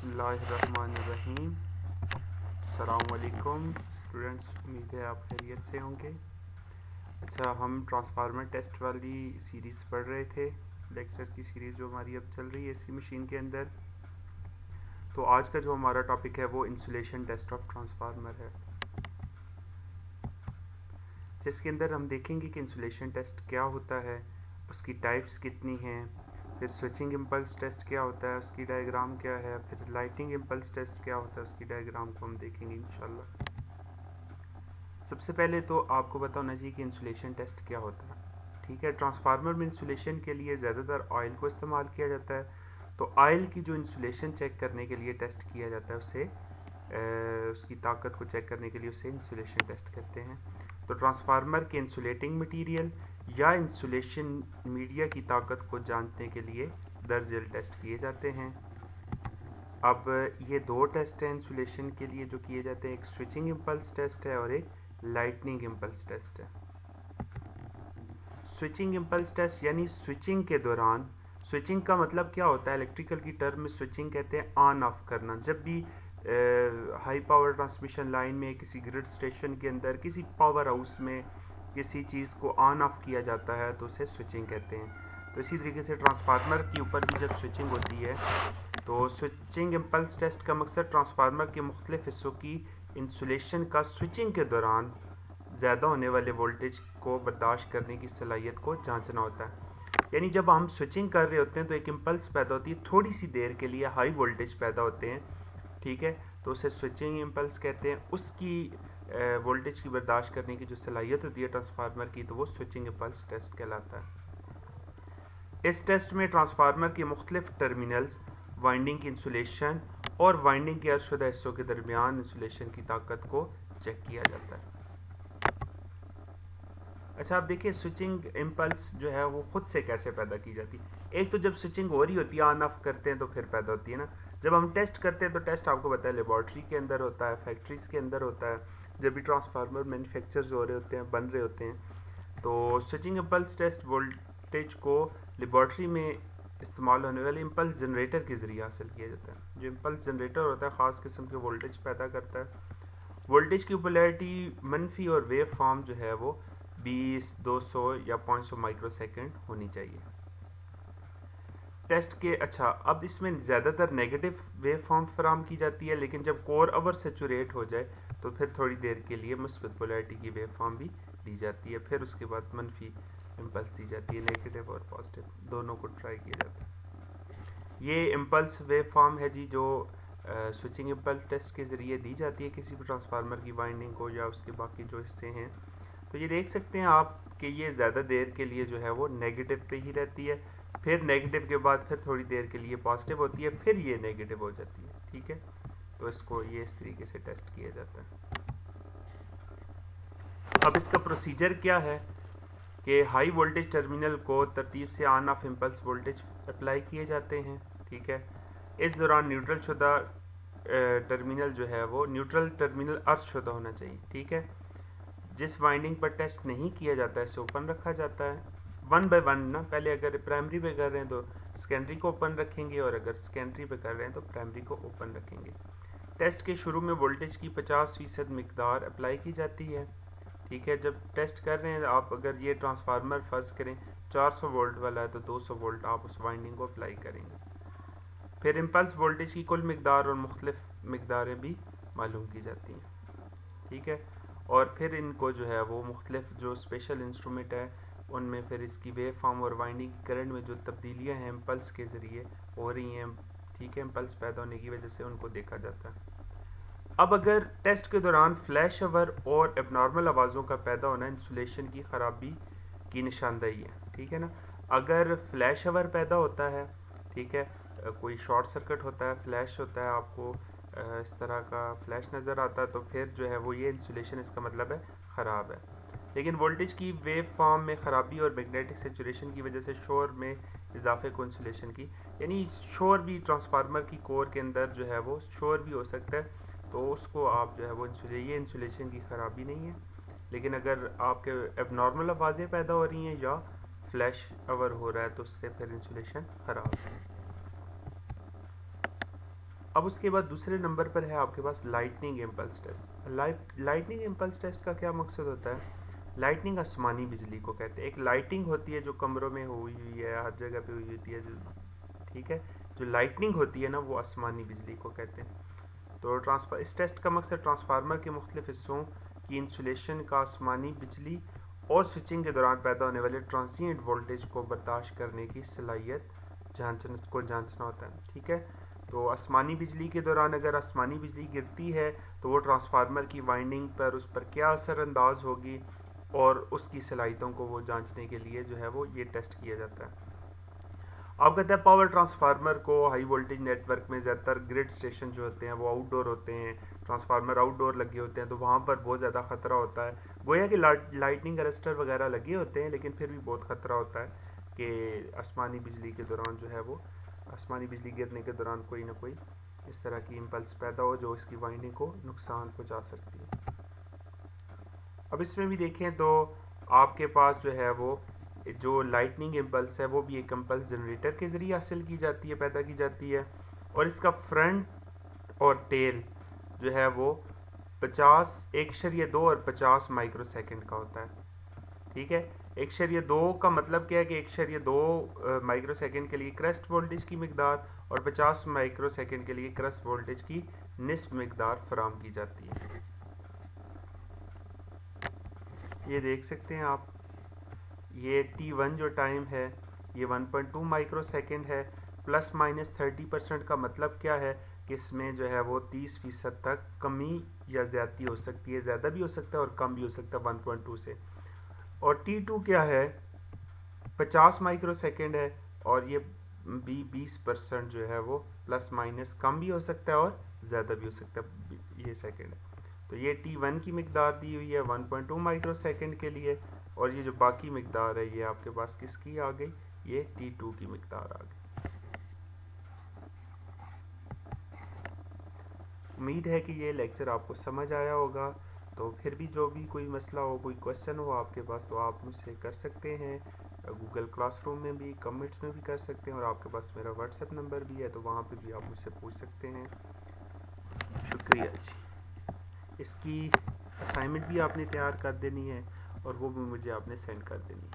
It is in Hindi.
बिस्मिल्लाहिर्रहमानिर्रहीम। अस्सलामुअलैकुम स्टूडेंट्स, उम्मीद है आप खैरियत से होंगे। अच्छा, हम ट्रांसफार्मर टेस्ट वाली सीरीज़ पढ़ रहे थे, लेक्चर की सीरीज़ जो हमारी अब चल रही है इसी मशीन के अंदर। तो आज का जो हमारा टॉपिक है वो इंसुलेशन टेस्ट ऑफ ट्रांसफार्मर है, जिसके अंदर हम देखेंगे कि इंसुलेशन टेस्ट क्या होता है, उसकी टाइप्स कितनी हैं, फिर स्विचिंग इम्पल्स टेस्ट क्या होता है, उसकी डायग्राम क्या है, फिर लाइटिंग इम्पल्स टेस्ट क्या होता है, उसकी डायग्राम को हम देखेंगे इंशाल्लाह। सबसे पहले तो आपको पता होना चाहिए कि इंसुलेशन टेस्ट क्या होता है। ठीक है, ट्रांसफार्मर में इंसुलेशन के लिए ज़्यादातर ऑयल को इस्तेमाल किया जाता है। तो ऑयल की जो इंसुलेशन चेक करने के लिए टेस्ट किया जाता है उससे उसकी ताकत को चेक करने के लिए उसे इंसुलेशन टेस्ट कहते हैं। तो ट्रांसफार्मर के इंसुलेटिंग मटेरियल या इंसुलेशन मीडिया की ताकत को जानने के लिए दरअसल टेस्ट किए जाते हैं। अब ये दो टेस्ट हैं इंसुलेशन के लिए जो किए जाते हैं, एक स्विचिंग इम्पल्स टेस्ट है और एक लाइटनिंग इम्पल्स टेस्ट है। स्विचिंग इम्पल्स टेस्ट यानी स्विचिंग के दौरान, स्विचिंग का मतलब क्या होता है, इलेक्ट्रिकल की टर्म में स्विचिंग कहते हैं ऑन ऑफ करना। जब भी हाई पावर ट्रांसमिशन लाइन में, किसी ग्रिड स्टेशन के अंदर, किसी पावर हाउस में किसी चीज़ को ऑन ऑफ किया जाता है तो उसे स्विचिंग कहते हैं। तो इसी तरीके से ट्रांसफार्मर के ऊपर भी जब स्विचिंग होती है तो स्विचिंग इम्पल्स टेस्ट का मकसद ट्रांसफार्मर के मुख्तलिफ हिस्सों की इंसुलेशन का स्विचिंग के दौरान ज़्यादा होने वाले वोल्टेज को बर्दाश्त करने की सलाहियत को जांचना होता है। यानी जब हम स्विचिंग कर रहे होते हैं तो एक इम्पल्स पैदा होती है, थोड़ी सी देर के लिए हाई वोल्टेज पैदा होते हैं, ठीक है, तो उसे स्विचिंग इम्पल्स कहते हैं। उसकी वोल्टेज की बर्दाश्त करने की जो सलाहियत होती है ट्रांसफार्मर की, तो वो स्विचिंग इम्पल्स टेस्ट कहलाता है। इस टेस्ट में ट्रांसफार्मर के मुख्तलिफ टर्मिनल्स, वाइंडिंग की इंसुलेशन और वाइंडिंग के अर्शुदा हिस्सों के दरमियान इंसुलेशन की ताकत को चेक किया जाता है। अच्छा, आप देखिए स्विचिंग इम्पल्स जो है वो खुद से कैसे पैदा की जाती है। एक तो जब स्विचिंग हो रही होती है, ऑन ऑफ करते हैं तो फिर पैदा होती है ना। जब हम टेस्ट करते हैं तो टेस्ट आपको पता है लेबॉर्ट्री के अंदर होता है, फैक्ट्रीज के अंदर होता है, जब भी ट्रांसफार्मर मैन्युफैक्चर हो रहे होते हैं, बन रहे होते हैं। तो स्विचिंग इम्पल्स टेस्ट वोल्टेज को लेबॉर्ट्री में इस्तेमाल होने वाले इम्पल्स जनरेटर के ज़रिए हासिल किया जाता है। जो इम्पल्स जनरेटर होता है ख़ास किस्म के वोल्टेज पैदा करता है। वोल्टेज की पोलैरिटी मनफी और वेव फॉर्म जो है वो 20, 200 या 500 माइक्रोसेकंड होनी चाहिए टेस्ट के। अच्छा, अब इसमें ज़्यादातर नेगेटिव वेव फॉर्म फराम की जाती है, लेकिन जब कोर अवर सेचुरेट हो जाए तो फिर थोड़ी देर के लिए मुस्बत पोलैरिटी की वेव फॉर्म भी दी जाती है। फिर उसके बाद मनफी इम्पल्स दी जाती है, नेगेटिव और पॉजिटिव दोनों को ट्राई किया जाता है। ये इम्पल्स वेव फॉर्म है जी जो स्विचिंग इम्पल्स टेस्ट के ज़रिए दी जाती है किसी भी ट्रांसफार्मर की वाइंडिंग को या उसके बाकी जो हिस्से हैं। तो ये देख सकते हैं आप कि ये ज़्यादा देर के लिए जो है वो नेगेटिव पे ही रहती है, फिर नेगेटिव के बाद फिर थोड़ी देर के लिए पॉजिटिव होती है, फिर ये नेगेटिव हो जाती है, ठीक है। तो इसको ये इस तरीके से टेस्ट किया जाता है। अब इसका प्रोसीजर क्या है कि हाई वोल्टेज टर्मिनल को तरतीब से on off impulse voltage apply किए जाते हैं, ठीक है। इस दौरान न्यूट्रल शुदा टर्मिनल जो है वो न्यूट्रल टर्मिनल अर्थ शुदा होना चाहिए, ठीक है। जिस वाइंडिंग पर टेस्ट नहीं किया जाता है इसे ओपन रखा जाता है, वन बाय वन ना। पहले अगर प्राइमरी पे कर रहे हैं तो सेकेंडरी को ओपन रखेंगे, और अगर सेकेंडरी पे कर रहे हैं तो प्राइमरी को ओपन रखेंगे। टेस्ट के शुरू में वोल्टेज की 50% मिकदार अप्लाई की जाती है, ठीक है। जब टेस्ट कर रहे हैं आप, अगर ये ट्रांसफार्मर फ़र्ज़ करें 400 वोल्ट वाला है तो 200 वोल्ट आप उस वाइंडिंग को अप्लाई करेंगे। फिर इम्पल्स वोल्टेज की कुल मिकदार और मुख्तलिफ मिकदारें भी मालूम की जाती हैं, ठीक है। और फिर इनको जो है वो मुख्तलिफ जो स्पेशल इंस्ट्रूमेंट है उनमें फिर इसकी वेव फॉर्म और वाइंडिंग करंट में जो तब्दीलियां हैं इम्पल्स के ज़रिए हो रही हैं, ठीक है, इम्पल्स पैदा होने की वजह से उनको देखा जाता है। अब अगर टेस्ट के दौरान फ्लैश ओवर और एबनॉर्मल आवाज़ों का पैदा होना इंसुलेशन की ख़राबी की निशानदेही है, ठीक है ना। अगर फ्लैश ओवर पैदा होता है, ठीक है, कोई शॉर्ट सर्किट होता है, फ्लैश होता है, आपको इस तरह का फ्लैश नज़र आता है, तो फिर जो है वो ये इंसुलेशन इसका मतलब है ख़राब है। लेकिन वोल्टेज की वेव फॉर्म में ख़राबी और मैग्नेटिक सेचुरेशन की वजह से शोर में इजाफे को इंसुलेशन की, यानी शोर भी ट्रांसफार्मर की कोर के अंदर जो है वो शोर भी हो सकता है, तो उसको आप जो है वो ये इंसुलेशन की ख़राबी नहीं है। लेकिन अगर आपके एबनॉर्मल आवाज़ें पैदा हो रही हैं या फ्लैश ओवर हो रहा है तो उससे फिर इंसुलेशन ख़राब है। अब उसके बाद दूसरे नंबर पर है आपके पास lightning impulse test. Lightning impulse test का क्या मकसद होता है? लाइटनिंग आसमानी बिजली को कहते हैं। एक लाइटिंग होती है जो कमरों में हुई हुई है, हर जगह पे हुई होती है जो, ठीक है, जो लाइटनिंग होती है ना, वो आसमानी बिजली को कहते हैं। तो ट्रांसफर इस टेस्ट का मकसद ट्रांसफार्मर के मुख्तलिफ हिस्सों की इंसुलेशन का आसमानी बिजली और स्विचिंग के दौरान पैदा होने वाले ट्रांसिएंट वोल्टेज को बर्दाश्त करने की सलाहियत जांचना होता है, ठीक है। तो आसमानी बिजली के दौरान अगर आसमानी बिजली गिरती है तो वो ट्रांसफार्मर की वाइंडिंग पर, उस पर क्या असरअंदाज होगी, और उसकी सलाहियतों को वो जांचने के लिए जो है वो ये टेस्ट किया जाता है। अब कहते हैं पावर ट्रांसफार्मर को हाई वोल्टेज नेटवर्क में ज़्यादातर ग्रिड स्टेशन जो होते हैं वो आउटडोर होते हैं, ट्रांसफार्मर आउटडोर लगे होते हैं, तो वहाँ पर बहुत ज़्यादा ख़तरा होता है। गोया कि लाइटनिंग अरेस्टर वगैरह लगे होते हैं, लेकिन फिर भी बहुत ख़तरा होता है कि आसमानी बिजली के दौरान जो है वो, आसमानी बिजली गिरने के दौरान कोई ना कोई इस तरह की इम्पल्स पैदा हो जो इसकी वाइंडिंग को नुकसान पहुँचा सकती है। अब इसमें भी देखें तो आपके पास जो है वो जो लाइटनिंग इम्पल्स है वो भी एक इम्पल्स जनरेटर के ज़रिए हासिल की जाती है, पैदा की जाती है, और इसका फ्रंट और टेल जो है वो 1.2 और 50 माइक्रो सेकेंड का होता है, ठीक है। 1.2 का मतलब क्या है कि 1.2 माइक्रो सेकेंड के लिए क्रेस्ट वोल्टेज की मकदार और 50 माइक्रो सेकेंड के लिए क्रेस्ट वोल्टेज की निस्फ मकदार फराम की जाती है। ये देख सकते हैं आप, ये T1 जो टाइम है ये 1.2 माइक्रो सेकेंड है। प्लस माइनस 30% का मतलब क्या है कि इसमें जो है वो 30% तक कमी या ज़्यादती हो सकती है, ज़्यादा भी हो सकता है और कम भी हो सकता है 1.2 से। और T2 क्या है, 50 माइक्रो सेकेंड है, और ये भी 20% जो है वो प्लस माइनस कम भी हो सकता है और ज़्यादा भी हो सकता है, ये सेकेंड है। तो ये T1 की मकदार दी हुई है 1.2 माइक्रो सेकेंड के लिए, और ये जो बाकी मकदार है ये आपके पास किसकी आ गई, ये T2 की मकदार आ गई। उम्मीद है कि ये लेक्चर आपको समझ आया होगा। तो फिर भी जो भी कोई मसला हो, कोई क्वेश्चन हो आपके पास, तो आप मुझसे कर सकते हैं, गूगल क्लासरूम में भी, कमेंट्स में भी कर सकते हैं, और आपके पास मेरा व्हाट्सएप नंबर भी है, तो वहाँ पे भी आप मुझसे पूछ सकते हैं। शुक्रिया जी। इसकी असाइनमेंट भी आपने तैयार कर देनी है और वो भी मुझे आपने सेंड कर देनी है।